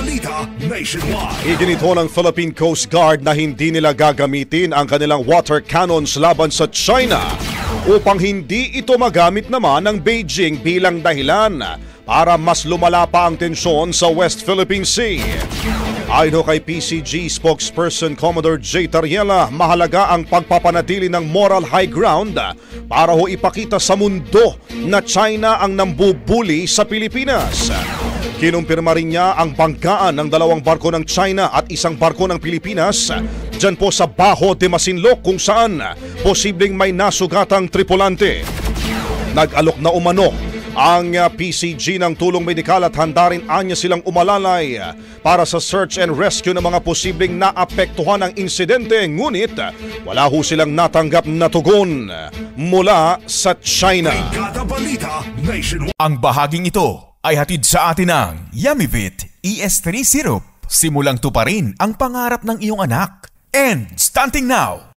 balita nationwide. Iginito ng Philippine Coast Guard na hindi nila gagamitin ang kanilang water cannons laban sa China upang hindi ito magamit naman ng Beijing bilang dahilan para mas lumala pa ang tensyon sa West Philippine Sea. Ayon kay PCG spokesperson Commodore J. Tariela, mahalaga ang pagpapanatili ng moral high ground para ipakita sa mundo na China ang nambubuli sa Pilipinas. Kinumpirma rin niya ang banggaan ng 2 barko ng China at 1 barko ng Pilipinas dyan po sa Bajo de Masinloc kung saan posibleng may nasugatang tripulante. Nag-alok na umano ang PCG ng tulong medikal at handa rin anya silang umalalay para sa search and rescue ng mga posibleng naapektuhan ng insidente, ngunit wala ho silang natanggap na tugon mula sa China. Ang bahaging ito ay hatid sa atin ng Yummyvit ES3 Syrup. Simulang tuparin ang pangarap ng iyong anak. And starting now,